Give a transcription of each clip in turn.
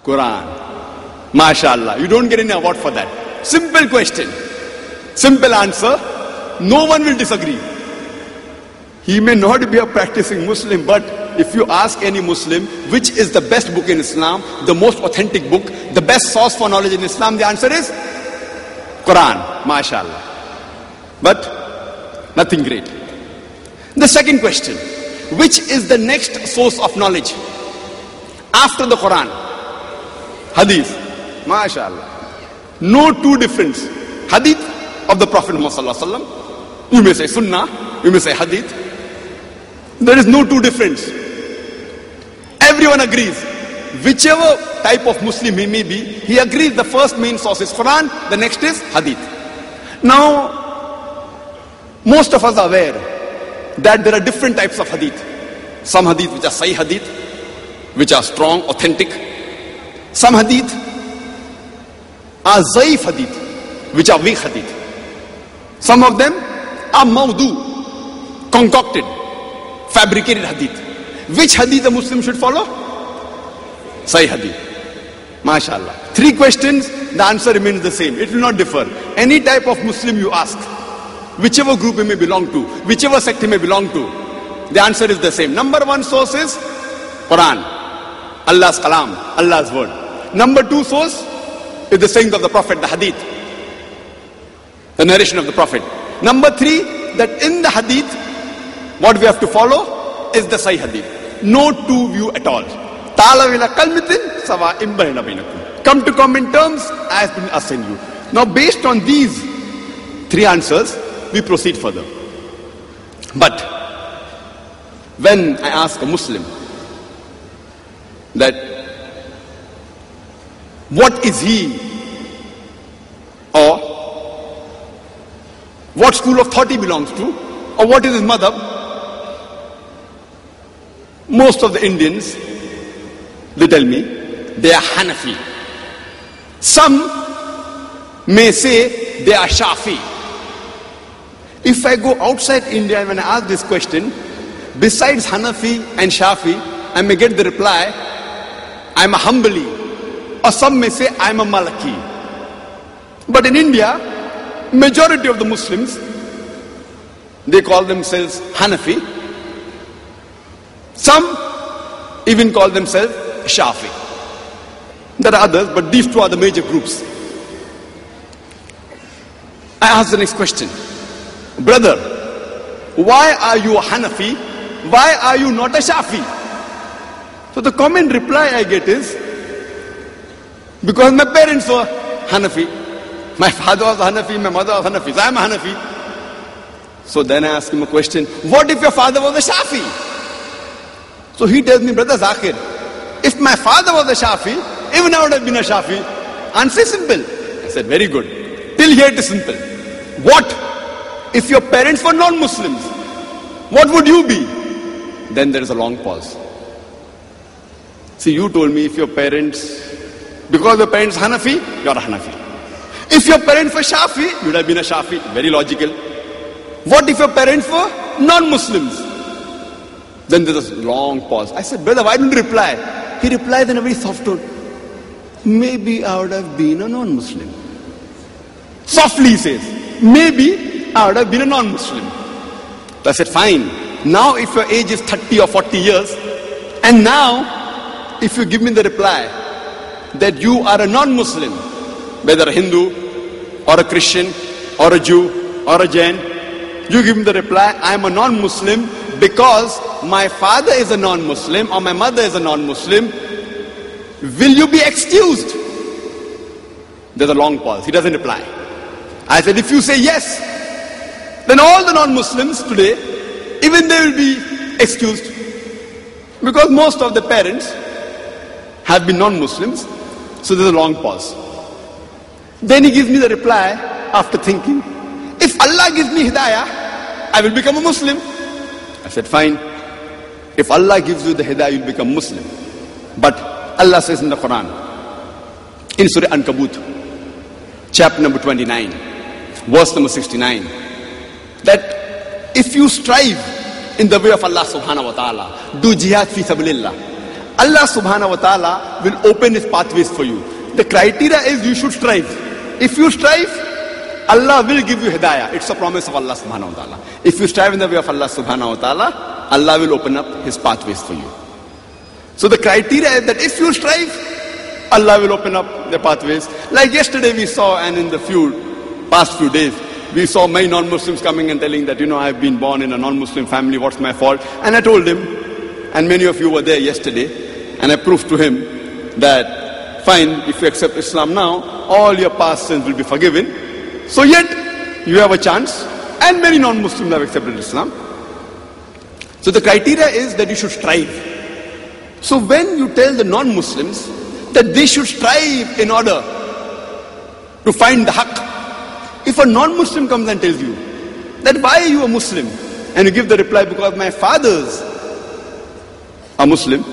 Quran. MashaAllah. You don't get any award for that. Simple question. Simple answer. No one will disagree. He may not be a practicing Muslim, but if you ask any Muslim, which is the best book in Islam, the most authentic book, the best source for knowledge in Islam, the answer is Quran. MashaAllah. But nothing great. The second question. Which is the next source of knowledge after the Quran? Hadith. MashaAllah. No two difference. Hadith of the Prophet Muhammad Sallallahu Alaihi Wasallam. You may say Sunnah, you may say Hadith. There is no two difference. Everyone agrees. Whichever type of Muslim he may be, he agrees the first main source is Quran, the next is Hadith. Now, most of us are aware that there are different types of Hadith. Some Hadith which are Sahih Hadith, which are strong, authentic. Some Hadith are Zaif Hadith, which are weak Hadith. Some of them are Mawdu, concocted, fabricated Hadith. Which Hadith a Muslim should follow? Sahih Hadith. MashaAllah. 3 questions, the answer remains the same. It will not differ. Any type of Muslim you ask, whichever group he may belong to, whichever sect he may belong to, the answer is the same. Number 1 source is Quran, Allah's Kalam, Allah's word. Number 2 source is the sayings of the Prophet, the Hadith, the narration of the Prophet. Number 3, that in the Hadith, what we have to follow is the Sahih Hadith. No two view at all. Come to common terms as been assigned you. Now based on these 3 answers, we proceed further. But when I ask a Muslim that what is he or what school of thought he belongs to or what is his madhab, most of the Indians, they tell me they are Hanafi. Some may say they are Shafi. If I go outside India and when I ask this question, besides Hanafi and Shafi, I may get the reply, I'm a Hanbali. Or some may say, I'm a Malaki. But in India, majority of the Muslims, they call themselves Hanafi. Some even call themselves Shafi. There are others, but these 2 are the major groups. I ask the next question. Brother, why are you a Hanafi? Why are you not a Shafi? So the common reply I get is, because my parents were Hanafi. My father was Hanafi, my mother was Hanafi, so I am a Hanafi. So then I ask him a question, what if your father was a Shafi? So he tells me, brother Zakir, if my father was a Shafi, even I would have been a Shafi. Answer is simple. I said, very good. Till here it is simple. What if your parents were non-Muslims? What would you be? Then there is a long pause. See, you told me if your parents, because your parents are Hanafi, you are a Hanafi. If your parents were Shafi, you would have been a Shafi. Very logical. What if your parents were non-Muslims? Then there is a long pause. I said, brother, why didn't you reply? He replied in a very soft tone. Maybe I would have been a non-Muslim. Softly he says, maybe I would have been a non-Muslim. So I said, fine. Now if your age is 30 or 40 years, and now if you give me the reply that you are a non-Muslim, whether a Hindu or a Christian or a Jew or a Jain, you give me the reply, I am a non-Muslim because my father is a non-Muslim or my mother is a non-Muslim, will you be excused? There's a long pause. He doesn't reply. I said, if you say yes, then all the non-Muslims today, even they will be excused. Because most of the parents have been non-Muslims. So there's a long pause. Then he gives me the reply after thinking, if Allah gives me hidayah, I will become a Muslim. I said, fine. If Allah gives you the hidayah, you'll become Muslim. But Allah says in the Quran, in Surah Ankabut, chapter number 29, verse number 69, that if you strive in the way of Allah subhanahu wa ta'ala, do jihad fi sabilillah, Allah subhanahu wa ta'ala will open his pathways for you. The criteria is you should strive. If you strive, Allah will give you hidayah. It's a promise of Allah subhanahu wa ta'ala. If you strive in the way of Allah subhanahu wa ta'ala, Allah will open up his pathways for you. So the criteria is that if you strive, Allah will open up the pathways. Like yesterday we saw, and in the past few days, we saw many non-Muslims coming and telling that, I've been born in a non-Muslim family, what's my fault? And I told him, and many of you were there yesterday, and I proved to him that, fine, if you accept Islam now, all your past sins will be forgiven. So yet, you have a chance, and many non-Muslims have accepted Islam. So the criteria is that you should strive. So when you tell the non-Muslims that they should strive in order to find the haqq, if a non-Muslim comes and tells you that why are you a Muslim, and you give the reply, because my fathers are Muslim,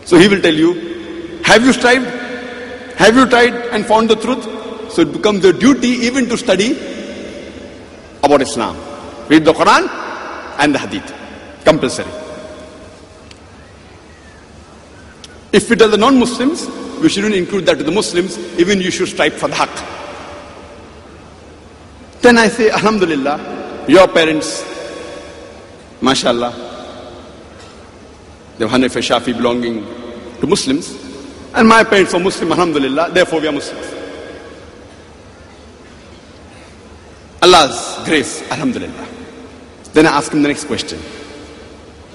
so he will tell you, have you strived? Have you tried and found the truth? So it becomes your duty even to study about Islam. Read the Quran and the Hadith. Compulsory. If we tell the non-Muslims, we shouldn't include that to the Muslims, even you should strive for the haqq. Then I say, Alhamdulillah, your parents, mashallah, they were Hanafi, Shafi belonging to Muslims, and my parents are Muslim, Alhamdulillah, therefore we are Muslims. Allah's grace, Alhamdulillah. Then I ask him the next question.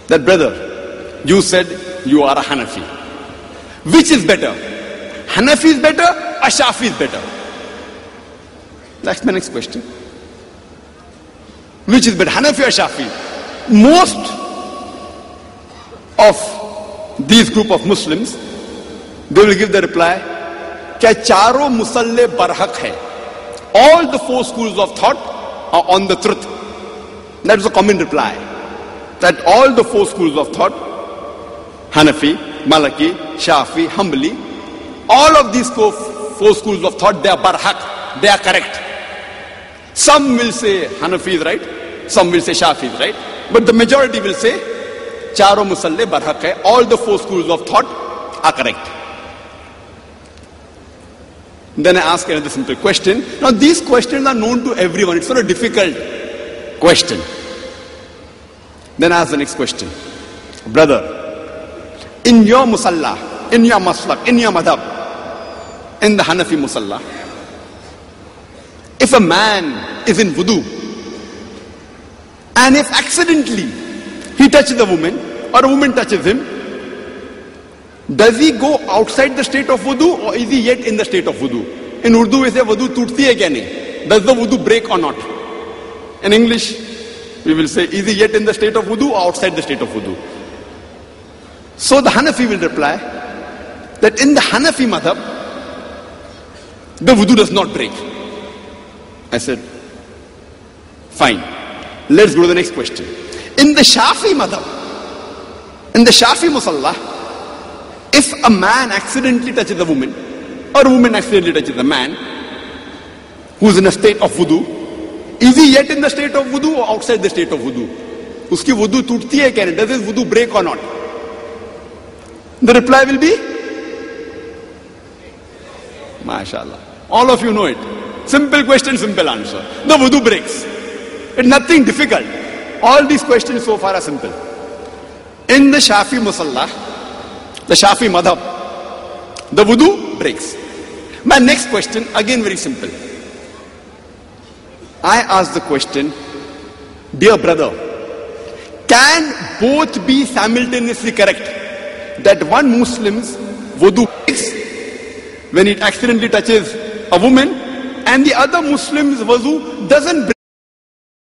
That brother, you said you are a Hanafi. Which is better? Hanafi is better or Shafi is better? That's my next question. Which is better, Hanafi or Shafi? Most of these group of Muslims, they will give the reply, kya charo musalle barhaq hai. All the four schools of thought are on the truth. That is a common reply. That all the four schools of thought, Hanafi, Malaki, Shafi, Hanbali, all of these four schools of thought, they are barhaq, they are correct. Some will say Hanafi is right, some will say Shafi is right, but the majority will say charo musalle barhaq hai, all the four schools of thought are correct. Then I ask another simple question. Now these questions are known to everyone, it's not a difficult question. Then I ask the next question. Brother, in your musalla, in your maslak, in your madhab, in the Hanafi musalla, if a man is in wudu, and if accidentally he touches a woman, or a woman touches him, does he go outside the state of wudu, or is he yet in the state of wudu? In Urdu we say wudu tootti hai kya nahi? Does the wudu break or not? In English we will say, is he yet in the state of wudu or outside the state of wudu? So the Hanafi will reply that in the Hanafi madhab, the wudu does not break. I said, fine. Let's go to the next question. In the Shafi madhab, in the Shafi musalla, if a man accidentally touches a woman, or a woman accidentally touches a man who is in a state of wudu, is he yet in the state of wudu or outside the state of wudu? Uski wudu tootti hai kya nahi? Does his wudu break or not? The reply will be, MashaAllah. All of you know it. Simple question, simple answer. The wudu breaks. It's nothing difficult. All these questions so far are simple. In the Shafi musalla, the Shafi madhab, the wudu breaks. My next question, again very simple. I ask the question, dear brother, can both be simultaneously correct? That one Muslim's wudu breaks when it accidentally touches a woman, and the other Muslim's wudu doesn't break.